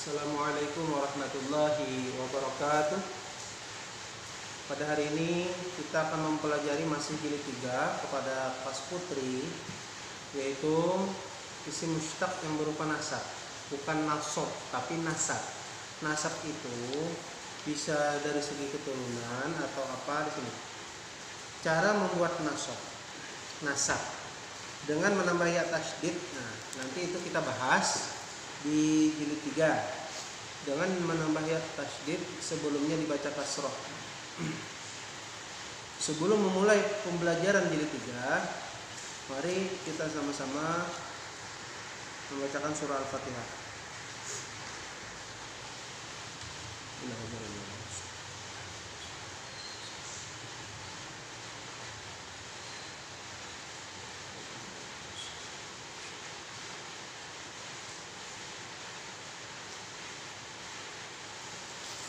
Assalamualaikum warahmatullahi wabarakatuh. Pada hari ini kita akan mempelajari masih jilid 3 kepada kelas putri, yaitu isim mushtaq yang berupa nasab. Bukan nasab, tapi nasab. Nasab itu bisa dari segi keturunan atau apa di sini. Cara membuat nasab dengan menambah ya tasydid. Nah, nanti itu kita bahas di jilid 3 dengan menambah ya tasydid sebelumnya dibaca kasroh. Sebelum memulai pembelajaran jilid 3, mari kita sama-sama membacakan surah Al-Fatihah.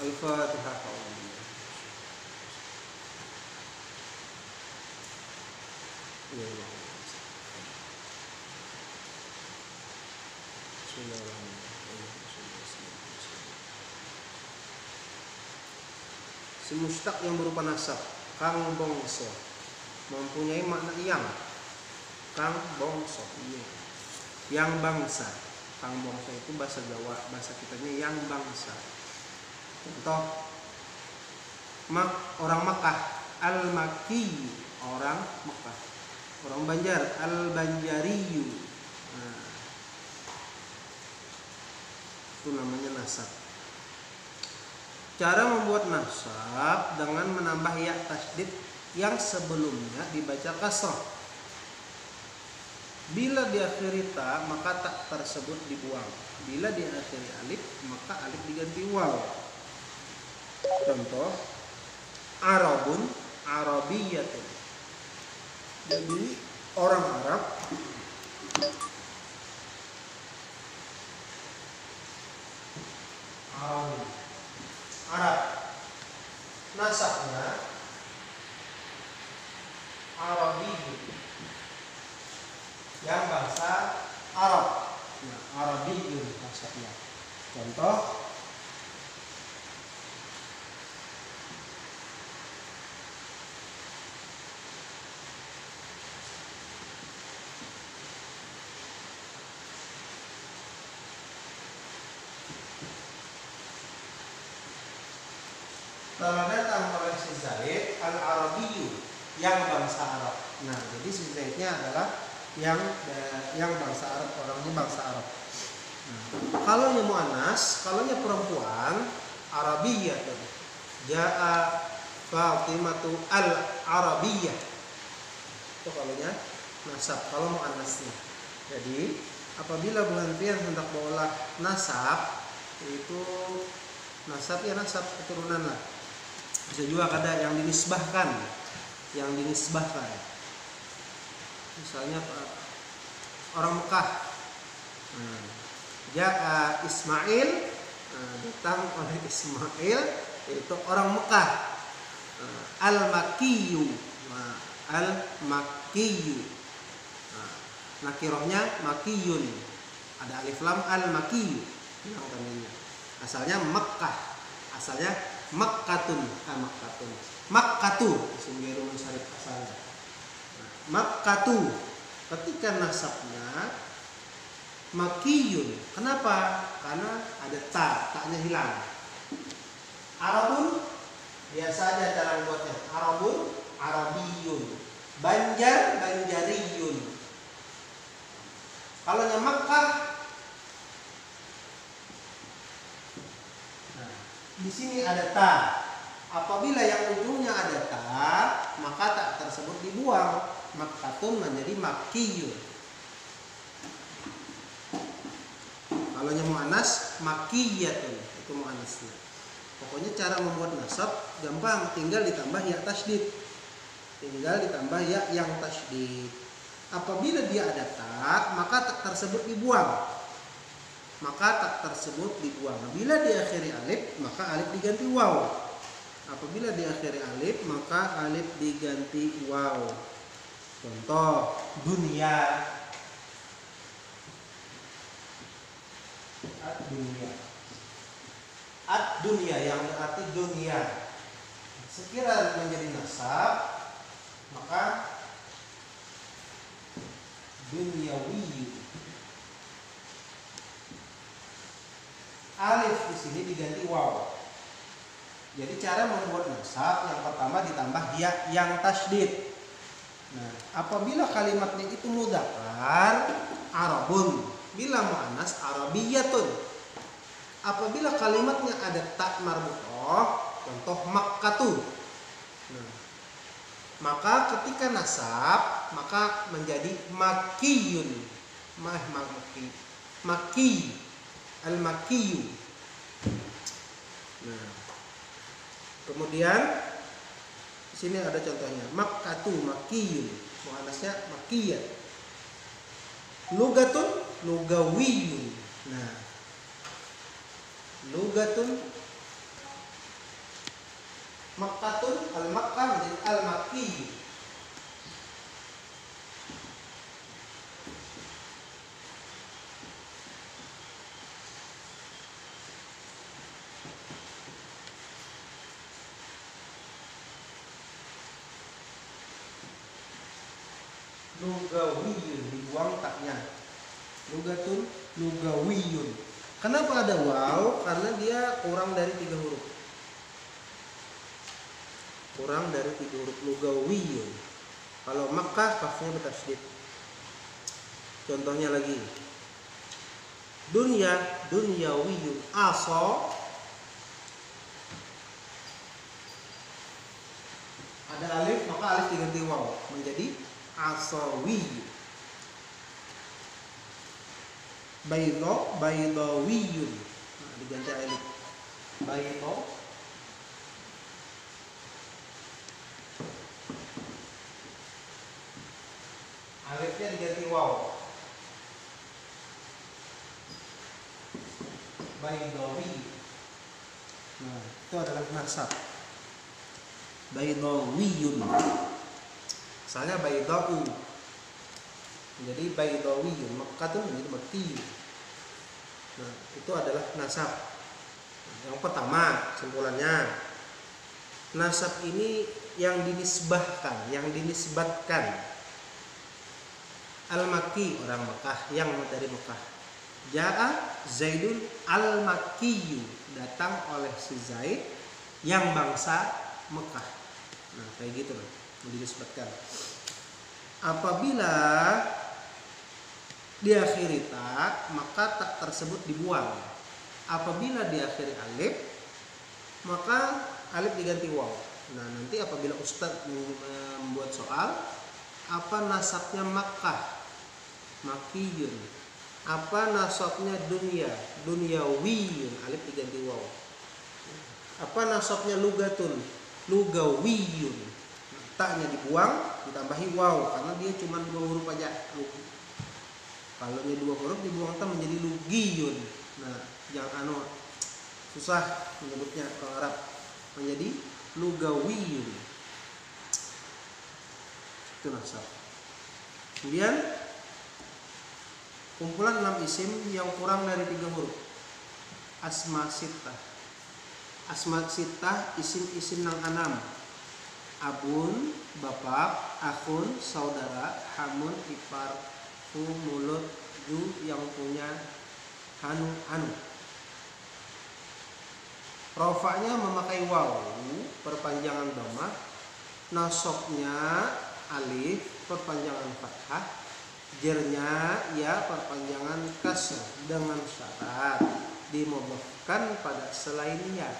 Al-Fatihah. Si mushtaq yang berupa nasab, kang bongso, mempunyai makna yang. Kang bongso, yang bangsa. Kang bongso itu bahasa Jawa, bahasa kitanya yang bangsa. Contoh, orang Makkah, al-Makki, orang Makkah. Orang Banjar, al-Banjariyu. Nah, itu namanya nasab. Cara membuat nasab dengan menambah ya tasydid yang sebelumnya dibaca kasrah. Bila diakhiri ta, maka tak tersebut dibuang. Bila diakhiri alif, maka alif diganti waw. Contoh, Arabun, Arabiyatun. Jadi orang Arab, Arab. Nasabnya Arabiyun, yang bangsa Arab. Nah, Arabiyun nasabnya. Contoh, telah datang oleh si Zaid al-Arabiyyu, yang bangsa Arab. Nah, jadi si Zaidnya adalah yang bangsa Arab, orangnya bangsa Arab. Nah, kalau nya muannas, kalau nya perempuan, Arabiyyah. Ja'a Fatimatu al-Arabiyyah. Itu kalau nya nasab, kalau muannasnya. Jadi, apabila bergantian hendak bawa nasab, itu nasab ya nasab keturunan lah. Bisa juga ada yang dinisbahkan, misalnya orang Mekah, Ja'a Ismail, datang oleh Ismail, itu orang Mekah. Al-Makkiyu, Al-Makkiyu, nakirohnya Makkiyun, ada alif lam, Al-Makkiyu, asalnya Mekkah, asalnya Makkatun, Makkatu, sehingga syarif asalnya. Makkatu, ketika nasabnya Makkiyun. Kenapa? Karena ada taknya hilang. Arabun, biasa aja cara membuatnya. Arabun, Arabiyun. Banjar, Banjariyun. Kalau nya Makkah, di sini ada ta. Apabila yang ujungnya ada ta, maka tak tersebut dibuang. Makkatun menjadi Makkiyun. Kalau yang muannas, Makkiyatun, itu muannasnya. Pokoknya cara membuat nasab gampang, tinggal ditambah ya tasydid. Tinggal ditambah ya yang tasydid. Apabila dia ada ta, maka tak tersebut dibuang. Bila diakhiri alif, maka alif diganti waw. Apabila diakhiri alif, maka alif diganti waw. Contoh, dunia. Dunia. ad-dunya yang berarti dunia. Sekiranya menjadi nasab, maka dunyawi. Alif di sini diganti waw. Jadi cara membuat nasab yang pertama ditambah ya yang tasydid. Nah, apabila kalimatnya itu mudzakkar Arabun, bila muannas Arabiyatun. Apabila kalimatnya ada ta marbutah, contoh Makkatu. Nah, maka ketika nasab maka menjadi Makkiyun. Makki al-Makkiyu. Nah, kemudian di sini ada contohnya Makkatu Makkiyun, muannasnya Makkiyah. Lugatun lugawiyun. Nah, lugatun Makkatun al-Makkah menjadi al-Makkiyun. Lugawiyun, dibuang taknya. Lugatun lugawiyun. Kenapa ada waw? Karena dia kurang dari 3 huruf. Kurang dari 3 huruf. Lugawiyun. Kalau Makkah kafnya bertasydid. Contohnya lagi. Dunya dunyawiyun. Aso. Ada alif, maka alif diganti waw menjadi asawi. Baydo baydawiyun. Nah, diganti alif. Baydo alifnya diganti waw. Baydawi. Nah, itu adalah nasab. Baydawiyun. Misalnya baydau. Jadi baydawiyun, Makkatun menjadi Makkiyun. Nah, itu adalah nasab. Yang pertama, kesimpulannya, nasab ini yang dinisbahkan, yang dinisbatkan. Al-Makki, orang Mekah, yang dari Mekah. Ja'a Zaidun al-Makkiyu, datang oleh si Zaid yang bangsa Mekah. Nah, kayak gitu loh, dinisbatkan. Apabila diakhiri ta, maka tak tersebut dibuang. Apabila diakhiri alif, maka alif diganti waw. Nah, nanti apabila Ustadz membuat soal, apa nasabnya Makkah? Makkiyun. Apa nasabnya dunia? Dunyawiyun, alif diganti waw. Apa nasabnya lugatun? Lugawiyun. Taknya dibuang, ditambahi waw karena dia cuma 2 huruf aja. Kalau dia 2 huruf dibuang ta menjadi lugiyun. Nah, jangan susah menyebutnya orang Arab, menjadi lugawiyun. Itu nasab. Kemudian kumpulan 6 isim yang kurang dari 3 huruf. Asma sittah. Asma sittah isim-isim nang 6. Abun, bapak, akhun, saudara, hamun, ipar, fu, mulut, ju, yang punya, hanu, anu. Rofa'nya memakai waw, perpanjangan dhamma. Nasabnya alif, perpanjangan fathah. Jernya ya, perpanjangan kasrah, dengan syarat dimudhafkan pada selainnya.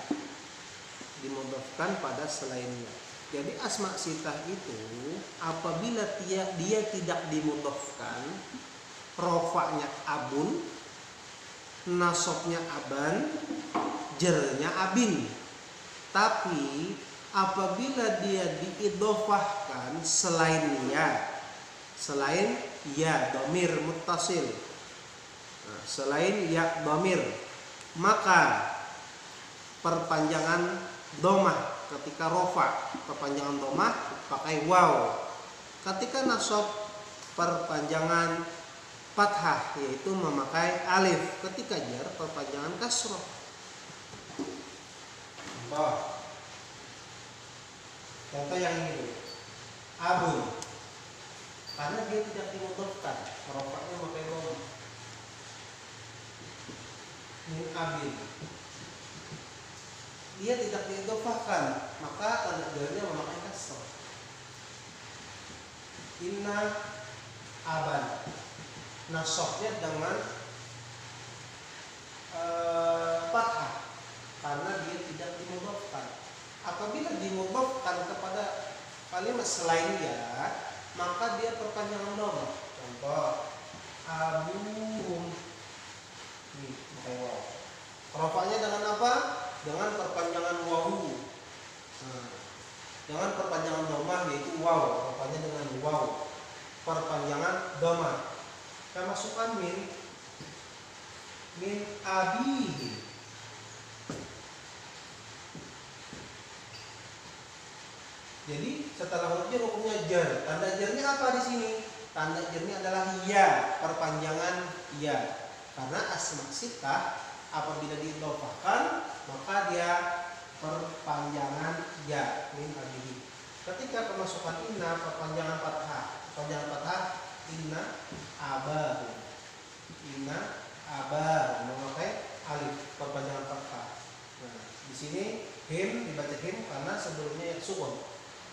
Dimudhafkan pada selainnya. Jadi asma sittah itu apabila dia tidak dimudhafkan, rofa'nya abun, nasabnya aban, jernya abin. Tapi apabila dia diidhofahkan selainnya, selain ya dhamir muttasil, nah, selain ya dhamir, maka perpanjangan dhammah. Ketika rofa, perpanjangan dhammah pakai waw. Ketika nasab, perpanjangan fathah, yaitu memakai alif. Ketika jar, perpanjangan kasroh. Contoh yang ini dulu. Abun. Karena dia tidak dimudofkan, rofaknya pakai dhamma. Min abin. Dia tidak diidofahkan, maka tanda jarnya memakai kasrah. Inna aban. Nasabnya dengan fathah karena dia tidak dimudofkan. Apabila dimudofkan kepada kalimat selain dia, maka dia perpanjangan dhamma. Contoh abum. Nih, pakai waw. Rofaknya dengan apa? Dengan perpanjangan wawu. Dengan perpanjangan dhamma yaitu waw. Rofaknya dengan waw. Perpanjangan dhamma. Kita masukkan min abihi. Jadi setelah hurufnya hukumnya jar. Tanda jarnya apa di sini? Tanda jarnya adalah ya, perpanjangan ya. Karena asma sittah apabila diidofahkan maka dia perpanjangan ya, min abihi. Ketika kemasukan inna perpanjangan fathah. Perpanjangan fathah inna abahu. Inna abahu memakai alif, perpanjangan fathah. Nah, di sini him dibaca him karena sebelumnya yang sukun.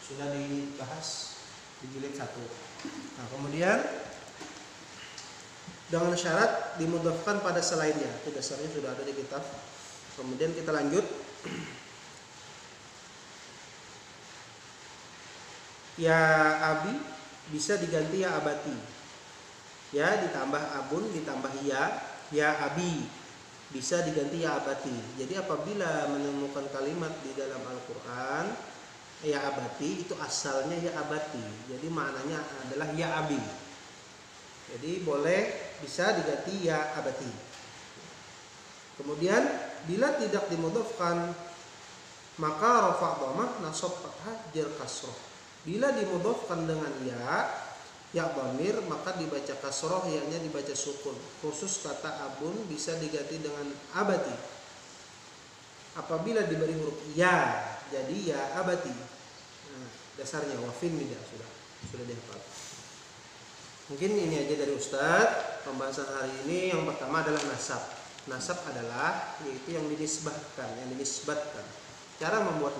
Sudah dibahas di jilid 1. Nah, kemudian dengan syarat dimudofkan pada selainnya. Itu dasarnya sudah ada di kitab. Kemudian kita lanjut. Ya abi bisa diganti ya abati. Ya ditambah abun ditambah ya abi bisa diganti ya abati. Jadi apabila menemukan kalimat di dalam Al-Qur'an ya abati itu asalnya ya abati. Jadi maknanya adalah ya abi. Jadi boleh bisa diganti ya abati. Kemudian bila tidak dimudofkan maka rafa' dhammah nasab fathah jar kasrah. Bila dimudofkan dengan ya dhamir maka dibaca kasrah, ya-nya dibaca sukun. Khusus kata abun bisa diganti dengan abati. Apabila diberi huruf ya jadi ya abati. Nah, dasarnya wafin tidak sudah dihafal. Mungkin ini aja dari Ustadz. Pembahasan hari ini yang pertama adalah nasab. Nasab adalah yaitu yang dinisbatkan. Cara membuat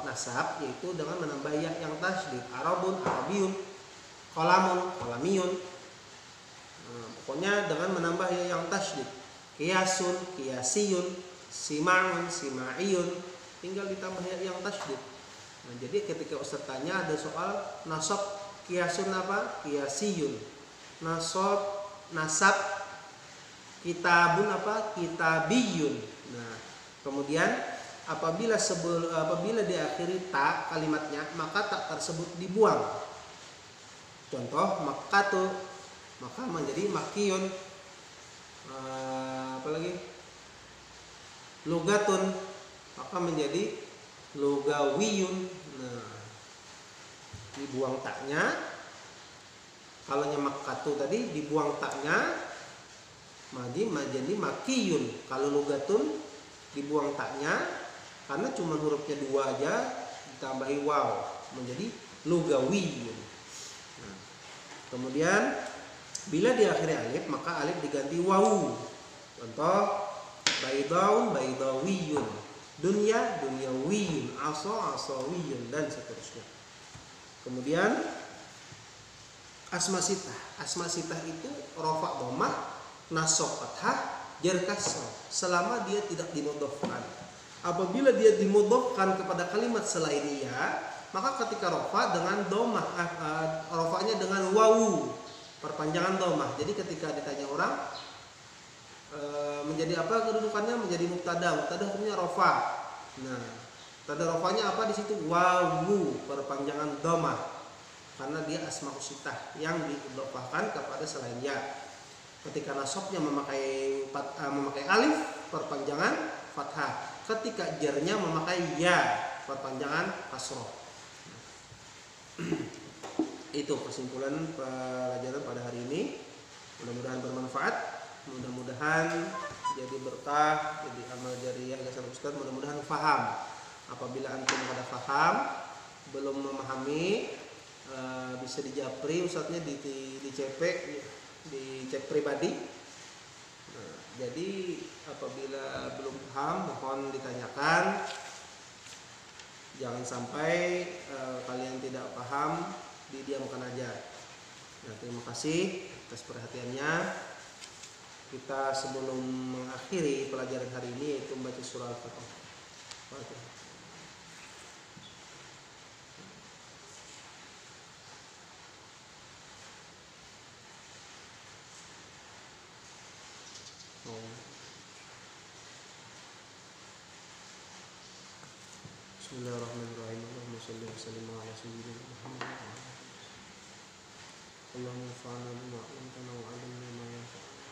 nasab yaitu dengan menambah ya yang tasydid. Arabun, arabiyun, qalamun, qalamiyun. Nah, pokoknya dengan menambah ya yang tasydid. Qiyasun, qiyasiyun, sima'un, sima'iyun, tinggal ditambah ya yang tasydid. Nah, jadi ketika Ustaz tanya ada soal nasab qiyasun apa? Qiyasiyun. Nasab kitabun apa? Kitabiyun. Nah, kemudian apabila diakhiri ta kalimatnya maka tak tersebut dibuang. Contoh makkatu maka menjadi makiyun. Apalagi lugatun maka menjadi lugawiyun. Nah, dibuang taknya. Kalau makkatu tadi dibuang taknya menjadi makiyun. Kalau lugatun dibuang taknya karena cuma hurufnya 2 aja ditambahi waw menjadi lugawiyun. Nah, kemudian bila diakhiri alif maka alif diganti wawu. Contoh baidaun baidawiyun, dunya dunyawiyun, asa asawiyun dan seterusnya. Kemudian asma sittah itu rafa' dhammah nasab fathah jar kasrah selama dia tidak dimudofkan. Apabila dia dimudofkan kepada kalimat selain ya, maka ketika rafa dengan dhammah, rafa'nya dengan wawu, perpanjangan dhammah. Jadi ketika ditanya orang menjadi apa kedudukannya, menjadi mubtada hukumnya rafa. Nah, tanda rafa'nya apa di situ? Wawu, perpanjangan dhammah. Karena dia asma sittah yang diidofahkan kepada selain ya. Ketika nasabnya memakai alif, perpanjangan fathah. Ketika jarnya memakai ya, perpanjangan kasroh. Itu kesimpulan pelajaran pada hari ini. Mudah-mudahan bermanfaat, mudah-mudahan jadi berkah, jadi amal jariyah gasan Ustaz, mudah-mudahan paham Apabila antum pada paham, belum memahami, bisa dijapri ustadznya di chat pribadi. Nah, jadi apabila belum paham mohon ditanyakan. Jangan sampai kalian tidak paham didiamkan aja. Nah, terima kasih atas perhatiannya. Kita sebelum mengakhiri pelajaran hari ini yaitu membaca surah Al-Fatihah. Bismillahirrahmanirrahim. Allahumma shalli wa sallim ala sayyidina Muhammad. Allahumma anfa'na bima 'allamtana wa 'allimna ma yanfa'una.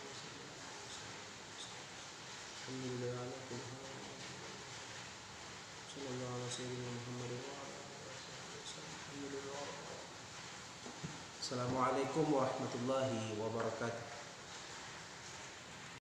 Alhamdulillah ala kulli hal. Sallallahu ala sayyidina Muhammad wa ala alihi wasallam. Assalamualaikum warahmatullahi wabarakatuh.